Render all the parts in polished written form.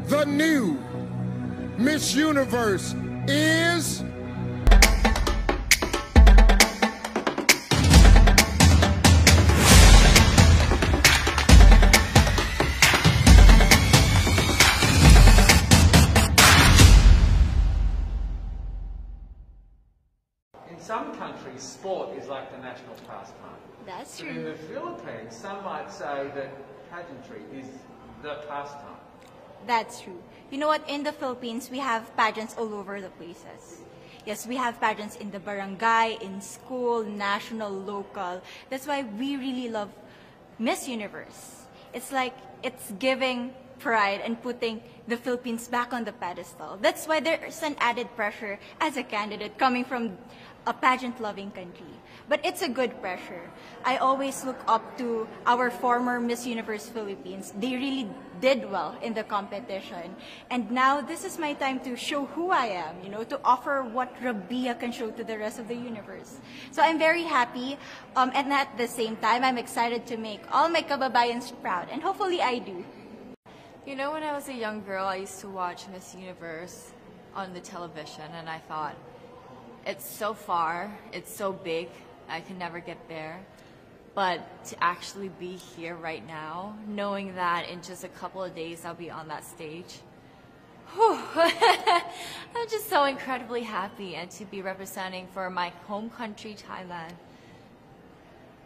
the new Miss Universe is... In some countries, sport is like the national pastime. That's But in true. the Philippines, some might say that pageantry is the pastime. That's true. You know what? In the Philippines, we have pageants all over the places. Yes, we have pageants in the barangay, in school, national, local. That's why we really love Miss Universe. It's like it's giving pride and putting the Philippines back on the pedestal. That's why there's an added pressure as a candidate coming from a pageant-loving country. But it's a good pressure. I always look up to our former Miss Universe Philippines. They really did well in the competition. And now this is my time to show who I am, you know, to offer what Rabiya can show to the rest of the universe. So I'm very happy, and at the same time, I'm excited to make all my kababayans proud, and hopefully I do. You know, when I was a young girl, I used to watch Miss Universe on the television, and I thought, it's so far, it's so big, I can never get there. But to actually be here right now, knowing that in just a couple of days I'll be on that stage, whew, I'm just so incredibly happy, and to be representing for my home country, Thailand.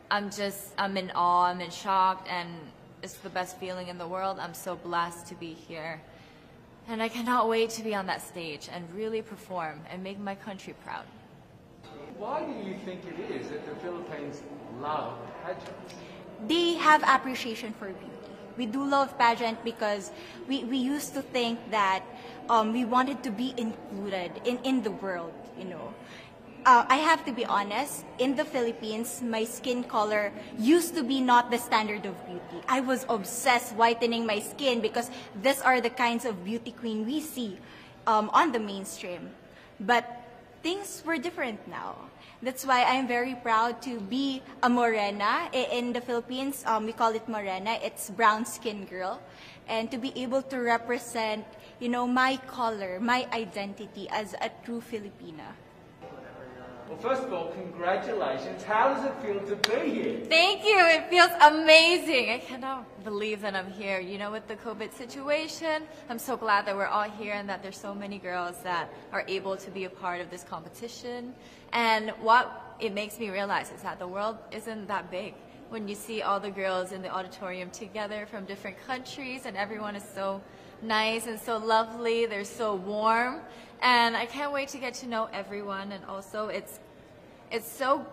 I'm in awe, I'm in shock, and it's the best feeling in the world. I'm so blessed to be here. And I cannot wait to be on that stage and really perform and make my country proud. Why do you think it is that the Philippines love pageants? They have appreciation for beauty. We do love pageant because we used to think that we wanted to be included in the world, you know. I have to be honest, in the Philippines, my skin color used to be not the standard of beauty. I was obsessed whitening my skin because these are the kinds of beauty queen we see on the mainstream. But things were different now. That's why I'm very proud to be a morena. In the Philippines, we call it morena. It's brown skin girl. And to be able to represent, you know, my color, my identity as a true Filipina. Well, first of all, congratulations. How does it feel to be here? Thank you. It feels amazing. I cannot believe that I'm here. You know, with the COVID situation, I'm so glad that we're all here and that there's so many girls that are able to be a part of this competition. And what it makes me realize is that the world isn't that big. When you see all the girls in the auditorium together from different countries, and everyone is so nice and so lovely, they're so warm. And I can't wait to get to know everyone. And also it's so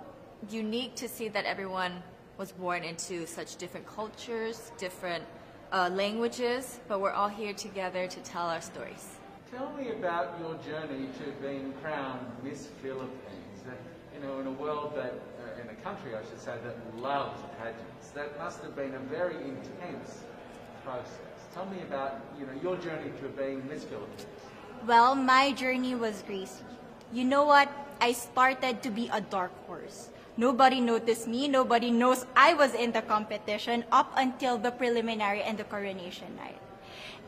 unique to see that everyone was born into such different cultures, different languages, but we're all here together to tell our stories. Tell me about your journey to being crowned Miss Philippines. You know, in a world that, in a country I should say, that loves pageants. That must have been a very intense process. Tell me about, you know, your journey to being Miss Philippines. Well, my journey was crazy. You know what? I started to be a dark horse. Nobody noticed me. Nobody knows I was in the competition up until the preliminary and the coronation night.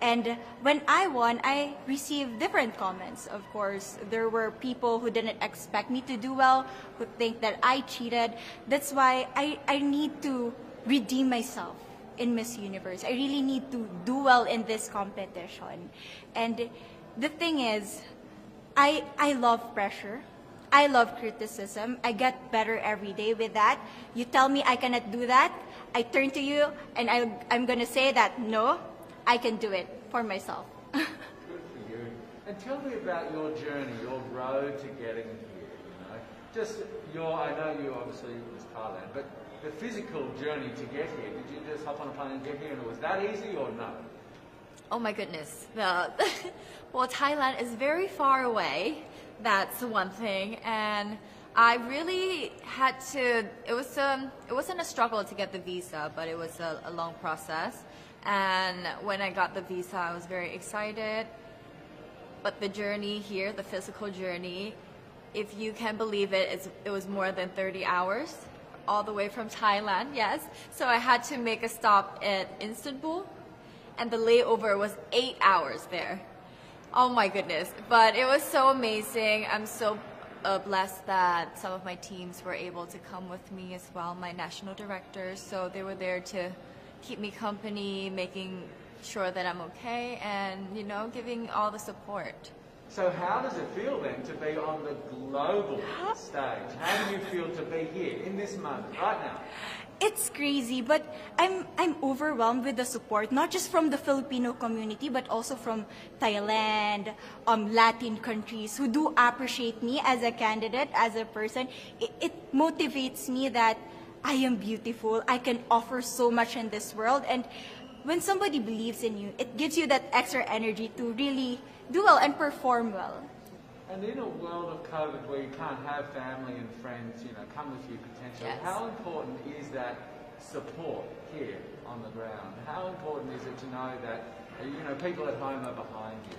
And when I won, I received different comments. Of course, there were people who didn't expect me to do well, who think that I cheated. That's why I need to redeem myself in Miss Universe. I really need to do well in this competition. And the thing is, I love pressure. I love criticism. I get better every day with that. You tell me I cannot do that, I turn to you and I'm going to say that, no, I can do it for myself. Good for you. And tell me about your journey, your road to getting here, you know. Just I know you obviously was Thailand, but the physical journey to get here, did you just hop on a plane and get here and it was that easy or no? Oh my goodness. Well, Thailand is very far away. That's one thing. And I really had to, it wasn't a struggle to get the visa, but it was a long process. And when I got the visa, I was very excited. But the journey here, the physical journey, if you can believe it, it was more than 30 hours, all the way from Thailand, yes. So I had to make a stop at Istanbul. and the layover was 8 hours there. Oh my goodness. But it was so amazing. I'm so blessed that some of my teams were able to come with me as well, my national directors. So they were there to keep me company, making sure that I'm okay, and, you know, giving all the support. So how does it feel then to be on the global stage? How do you feel to be here in this moment, right now? It's crazy, but I'm overwhelmed with the support, not just from the Filipino community, but also from Thailand, Latin countries who do appreciate me as a candidate, as a person. It motivates me that I am beautiful, I can offer so much in this world, and when somebody believes in you, it gives you that extra energy to really do well and perform well. And in a world of COVID where you can't have family and friends, you know, come with you potentially, Yes. how important is that support here on the ground? How important is it to know that, you know, people at home are behind you?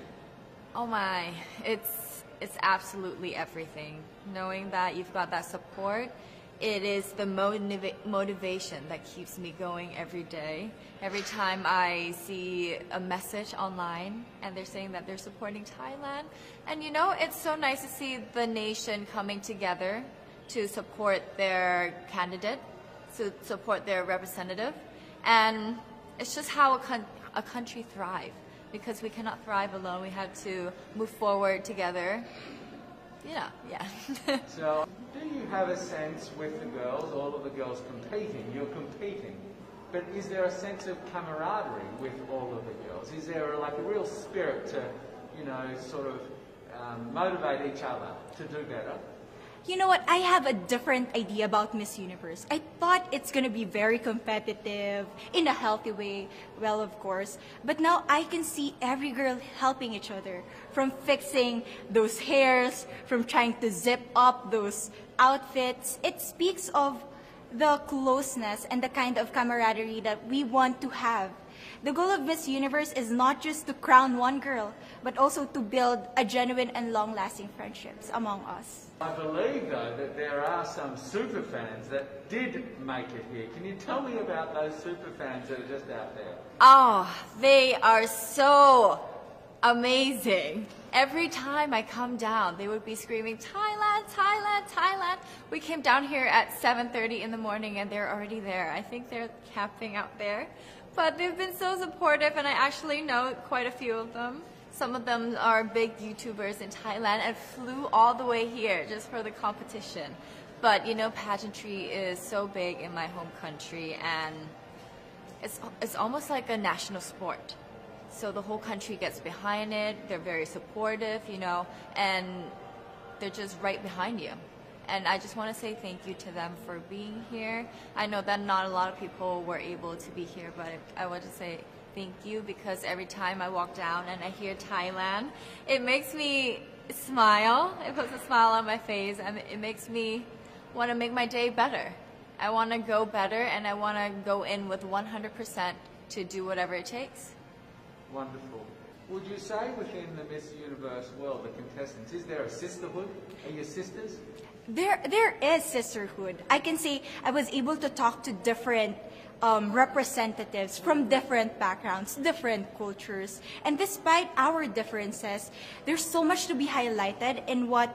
Oh my, it's absolutely everything. Knowing that you've got that support, it is the motivation that keeps me going every day. Every time I see a message online and they're saying that they're supporting Thailand, and you know, it's so nice to see the nation coming together to support their candidate, to support their representative, and it's just how a country thrives. Because we cannot thrive alone, we have to move forward together. You know, yeah. So, do you have a sense with the girls, all of the girls competing, you're competing, but is there a sense of camaraderie with all of the girls? Is there like a real spirit to, you know, sort of motivate each other to do better? You know what? I have a different idea about Miss Universe. I thought it's going to be very competitive, in a healthy way, well, of course. But now I can see every girl helping each other, from fixing those hairs, from trying to zip up those outfits. It speaks of the closeness and the kind of camaraderie that we want to have. The goal of Miss Universe is not just to crown one girl, but also to build a genuine and long-lasting friendships among us. I believe, though, that there are some super fans that did make it here. Can you tell me about those super fans that are just out there? Oh, they are so amazing. Every time I come down, they would be screaming, Thailand, Thailand, Thailand. We came down here at 7:30 in the morning and they're already there. I think they're camping out there. But they've been so supportive, and I actually know quite a few of them. Some of them are big YouTubers in Thailand and flew all the way here just for the competition. But, you know, pageantry is so big in my home country, and it's almost like a national sport. So the whole country gets behind it. They're very supportive, you know, and they're just right behind you. And I just want to say thank you to them for being here. I know that not a lot of people were able to be here, but I want to say thank you, because every time I walk down and I hear Thailand, it makes me smile. It puts a smile on my face, and it makes me want to make my day better. I want to go better, and I want to go in with 100% to do whatever it takes. Wonderful. Would you say within the Miss Universe world, the contestants, is there a sisterhood? Are you sisters? There is sisterhood. I can say I was able to talk to different representatives from different backgrounds, different cultures. And despite our differences, there's so much to be highlighted in what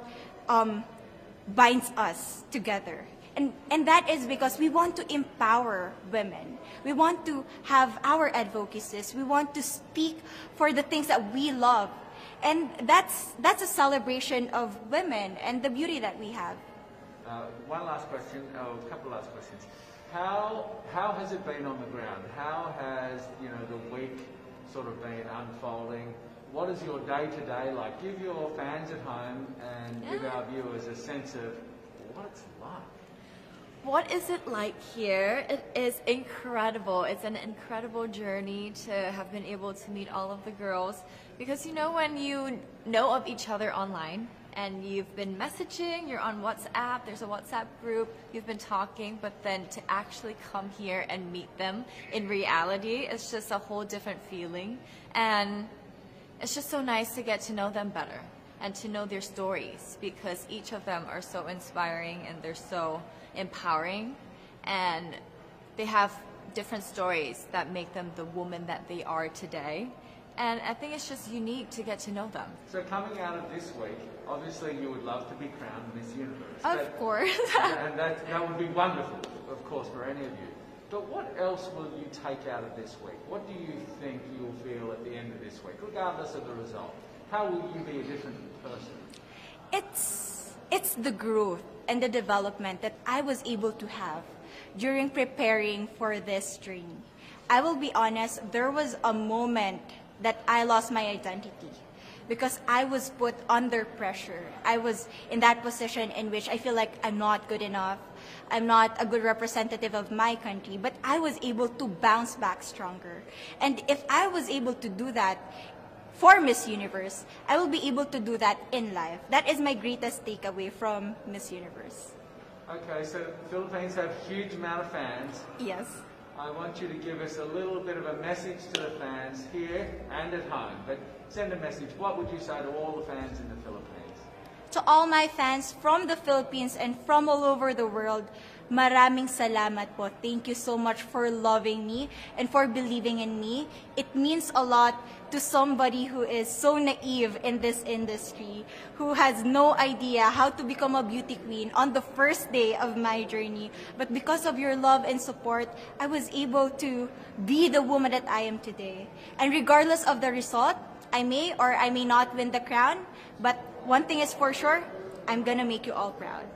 binds us together. And that is because we want to empower women. We want to have our advocacies. We want to speak for the things that we love. And that's a celebration of women and the beauty that we have. One last question, a couple of last questions. How has it been on the ground? How has, you know, the week sort of been unfolding? What is your day-to-day like? Give your fans at home and give our viewers a sense of what it's like. What is it like here? It is incredible. It's an incredible journey to have been able to meet all of the girls, because you know, when you know of each other online and you've been messaging, you're on WhatsApp, there's a WhatsApp group, you've been talking, but then to actually come here and meet them in reality, it's just a whole different feeling. And it's just so nice to get to know them better and to know their stories, because each of them are so inspiring and they're so empowering, and they have different stories that make them the woman that they are today. And I think it's just unique to get to know them. So coming out of this week, obviously you would love to be crowned Miss Universe. Of course. And that would be wonderful, of course, for any of you. But what else will you take out of this week? What do you think you'll feel at the end of this week, regardless of the result? How will you be a different person? It's the growth and the development that I was able to have during preparing for this journey. I will be honest, there was a moment that I lost my identity because I was put under pressure. I was in that position in which I feel like I'm not good enough. I'm not a good representative of my country, but I was able to bounce back stronger. And if I was able to do that for Miss Universe, I will be able to do that in life. That is my greatest takeaway from Miss Universe. Okay, so the Philippines have a huge amount of fans. Yes. I want you to give us a little bit of a message to the fans here and at home. But send a message. What would you say to all the fans in the Philippines? To all my fans from the Philippines and from all over the world, maraming salamat po. Thank you so much for loving me and for believing in me. It means a lot to somebody who is so naive in this industry, who has no idea how to become a beauty queen on the first day of my journey. But because of your love and support, I was able to be the woman that I am today. And regardless of the result, I may or I may not win the crown, but one thing is for sure, I'm gonna make you all proud.